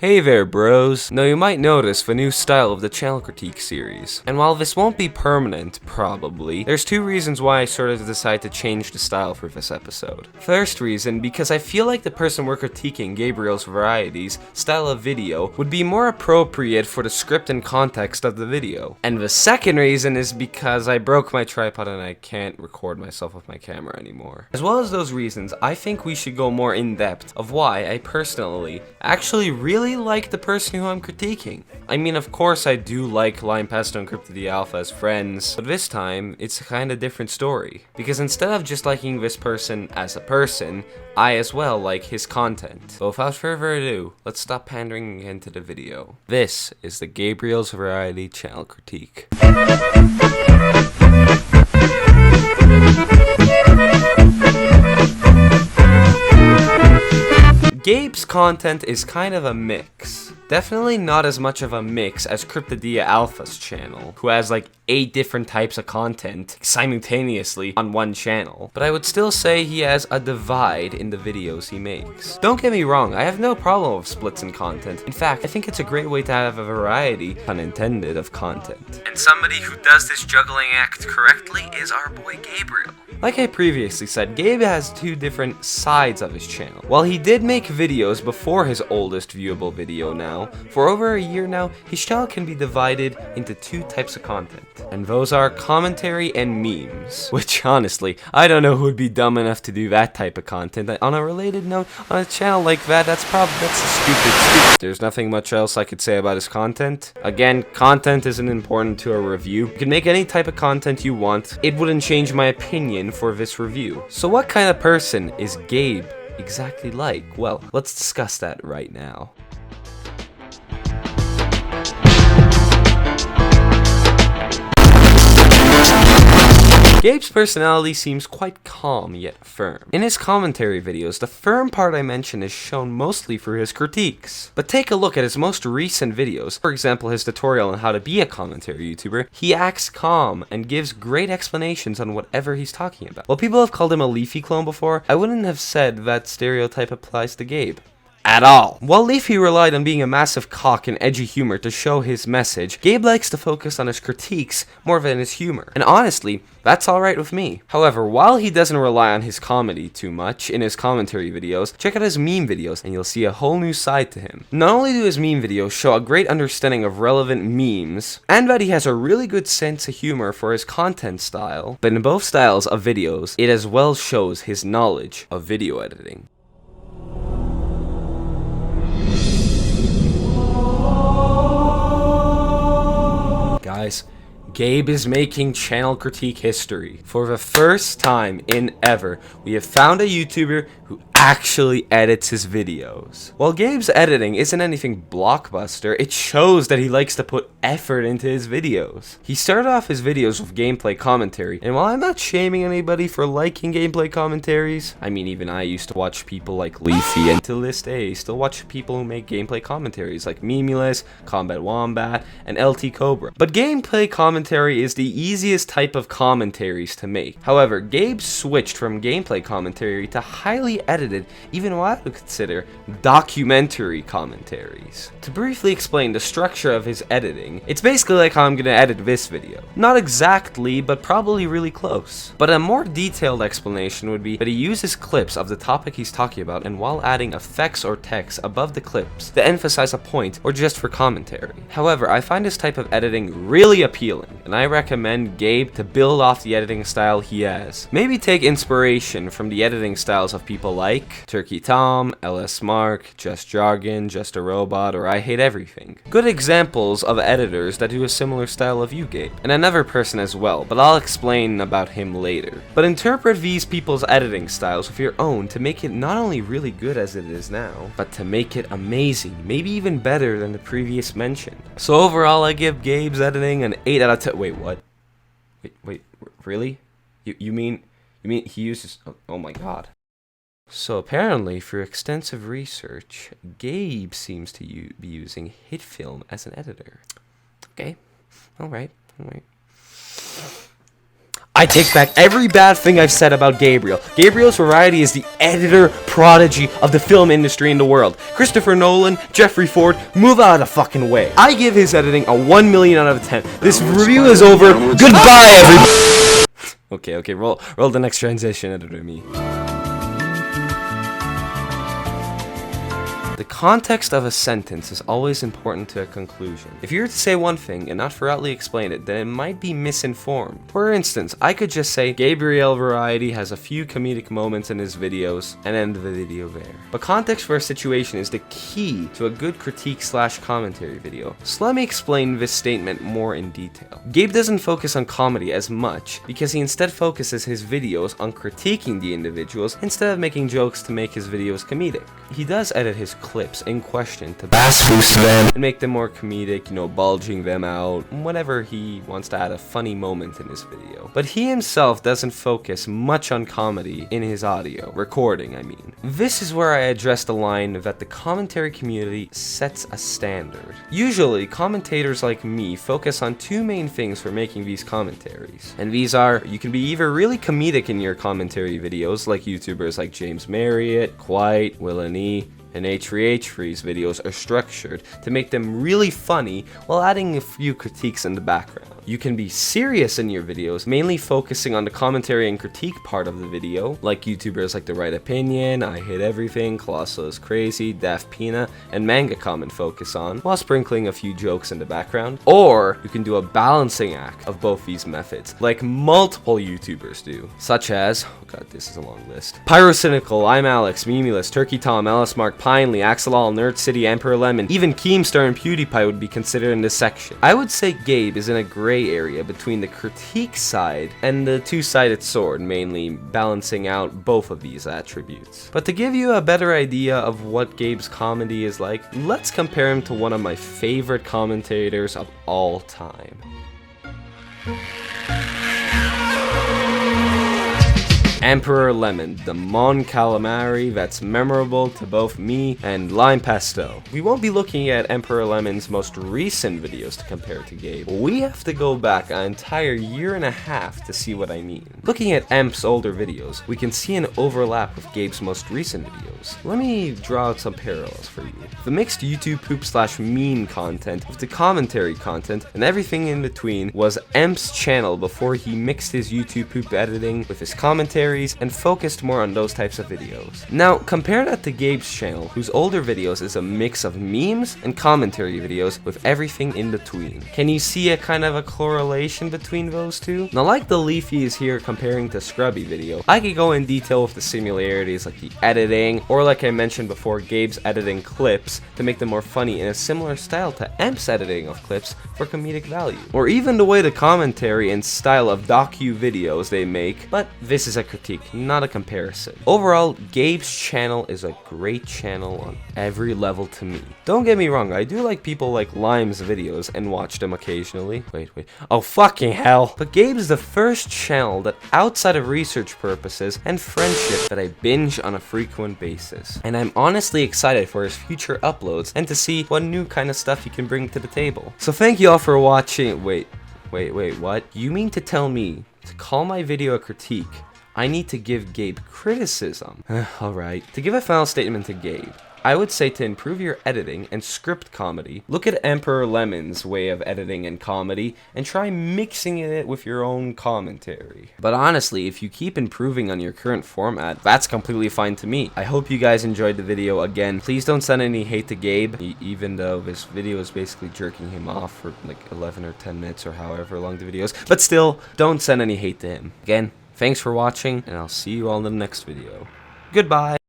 Hey there bros! Now you might notice the new style of the channel critique series. And while this won't be permanent, probably, there's two reasons why I sort of decided to change the style for this episode. First reason, because I feel like the person we're critiquing, Gabriel's Varieties, style of video would be more appropriate for the script and context of the video. And the second reason is because I broke my tripod and I can't record myself with my camera anymore. As well as those reasons, I think we should go more in depth of why I personally actually really like the person who I'm critiquing. I mean, of course I do like Lime Pesto and Crypto the Alpha as friends, but this time it's a kind of different story. Because instead of just liking this person as a person, I as well like his content. But without further ado, let's stop pandering again to the video. This is the Gabriel's Variety channel critique. Gabe's content is kind of a mix. Definitely not as much of a mix as Cryptodia Alpha's channel, who has like 8 different types of content simultaneously on one channel. But I would still say he has a divide in the videos he makes. Don't get me wrong, I have no problem with splits in content. In fact, I think it's a great way to have a variety, unintended, of content. And somebody who does this juggling act correctly is our boy Gabriel. Like I previously said, Gabe has 2 different sides of his channel. While he did make videos before his oldest viewable video now, for over a year now, his channel can be divided into 2 types of content. And those are commentary and memes. Which honestly, I don't know who would be dumb enough to do that type of content. On a related note, on a channel like that's stupid. There's nothing much else I could say about his content. Again, content isn't important to a review. You can make any type of content you want. It wouldn't change my opinion for this review. So what kind of person is Gabe exactly like? Well, let's discuss that right now. Gabe's personality seems quite calm yet firm. In his commentary videos, the firm part I mentioned is shown mostly through his critiques. But take a look at his most recent videos, for example his tutorial on how to be a commentary YouTuber. He acts calm and gives great explanations on whatever he's talking about. While people have called him a Leafy clone before, I wouldn't have said that stereotype applies to Gabe. At all. While Leafy relied on being a massive cock and edgy humor to show his message, Gabe likes to focus on his critiques more than his humor. And honestly, that's alright with me. However, while he doesn't rely on his comedy too much in his commentary videos, check out his meme videos and you'll see a whole new side to him. Not only do his meme videos show a great understanding of relevant memes, and that he has a really good sense of humor for his content style, but in both styles of videos, it as well shows his knowledge of video editing. Guys, Gabe is making channel critique history. For the first time in ever, we have found a YouTuber who actually edits his videos. While Gabe's editing isn't anything blockbuster, it shows that he likes to put effort into his videos. He started off his videos with gameplay commentary, and while I'm not shaming anybody for liking gameplay commentaries, I mean even I used to watch people like Leafy, and to this day still watch people who make gameplay commentaries like Memeless, Combat Wombat, and LT Cobra. But gameplay commentary is the easiest type of commentaries to make. However, Gabe switched from gameplay commentary to highly edited, even what I would consider documentary commentaries. To briefly explain the structure of his editing, it's basically like how I'm gonna edit this video. Not exactly, but probably really close. But a more detailed explanation would be that he uses clips of the topic he's talking about, and while adding effects or text above the clips to emphasize a point or just for commentary. However, I find this type of editing really appealing, and I recommend Gabe to build off the editing style he has. Maybe take inspiration from the editing styles of people like Turkey Tom, LS Mark, Just Jargon, Just a Robot, or I Hate Everything. Good examples of editors that do a similar style of you, Gabe. And another person as well, but I'll explain about him later. But interpret these people's editing styles with your own to make it not only really good as it is now, but to make it amazing, maybe even better than the previous mentioned. So overall, I give Gabe's editing an 8 out of 10. Wait, what? Wait, really? You mean he uses... Oh my god. So apparently, through extensive research, Gabe seems to be using HitFilm as an editor. Okay, alright. I take back every bad thing I've said about Gabriel. Gabriel's Variety is the editor prodigy of the film industry in the world. Christopher Nolan, Jeffrey Ford, move out of the fucking way. I give his editing a 1 million out of 10. This review is over. Goodbye, everybody. Okay, roll the next transition, editor me. The context of a sentence is always important to a conclusion. If you were to say one thing and not thoroughly explain it, then it might be misinformed. For instance, I could just say, Gabriel Variety has a few comedic moments in his videos, and end the video there. But context for a situation is the key to a good critique/commentary video. So let me explain this statement more in detail. Gabe doesn't focus on comedy as much, because he instead focuses his videos on critiquing the individuals instead of making jokes to make his videos comedic. He does edit his clips in question to bass boost them and make them more comedic, bulging them out, whenever he wants to add a funny moment in his video. But he himself doesn't focus much on comedy in his audio, recording I mean. This is where I address the line that the commentary community sets a standard. Usually, commentators like me focus on two main things for making these commentaries. And these are, you can be either really comedic in your commentary videos, like YouTubers like James Marriott, Quiet, Will and E, and H3H3's videos are structured to make them really funny while adding a few critiques in the background. You can be serious in your videos, mainly focusing on the commentary and critique part of the video, like YouTubers like The Right Opinion, I Hate Everything, Colossal is Crazy, Daft Pina, and Manga Comment focus on, while sprinkling a few jokes in the background. Or you can do a balancing act of both these methods, like multiple YouTubers do, such as, oh god, this is a long list, Pyrocynical, I'm Alex, Memulus, Turkey Tom, Ellis Mark, Pinely, Axelol, Nerd City, Emperor Lemon, even Keemstar and PewDiePie would be considered in this section. I would say Gabe is in a gray area between the critique side and the two-sided sword, mainly balancing out both of these attributes. But to give you a better idea of what Gabe's comedy is like, let's compare him to one of my favorite commentators of all time. Emperor Lemon, the Mon Calamari that's memorable to both me and Lime Pesto. We won't be looking at Emperor Lemon's most recent videos to compare to Gabe. We have to go back an entire year and a half to see what I mean. Looking at Emp's older videos, we can see an overlap with Gabe's most recent videos. Let me draw out some parallels for you. The mixed YouTube poop/meme content with the commentary content and everything in between was Emp's channel before he mixed his YouTube poop editing with his commentary and focused more on those types of videos. Now, compare that to Gabe's channel, whose older videos is a mix of memes and commentary videos with everything in between. Can you see a kind of a correlation between those two? Now, like the Leafy is here comparing to Scrubby video, I could go in detail with the similarities like the editing, or like I mentioned before, Gabe's editing clips to make them more funny in a similar style to Emp's editing of clips for comedic value. Or even the way the commentary and style of docu videos they make, but this is a critique, not a comparison. Overall, Gabe's channel is a great channel on every level to me. Don't get me wrong, I do like people like Lime's videos and watch them occasionally. Wait. Oh, fucking hell. But Gabe's the first channel that, outside of research purposes and friendship, that I binge on a frequent basis. And I'm honestly excited for his future uploads and to see what new kind of stuff he can bring to the table. So thank you all for watching. Wait, what? You mean to tell me to call my video a critique, I need to give Gabe criticism? Alright. To give a final statement to Gabe, I would say to improve your editing and script comedy, look at Emperor Lemon's way of editing and comedy, and try mixing it with your own commentary. But honestly, if you keep improving on your current format, that's completely fine to me. I hope you guys enjoyed the video. Again, please don't send any hate to Gabe, even though this video is basically jerking him off for like 11 or 10 minutes or however long the video is. But still, don't send any hate to him. Again, thanks for watching, and I'll see you all in the next video. Goodbye!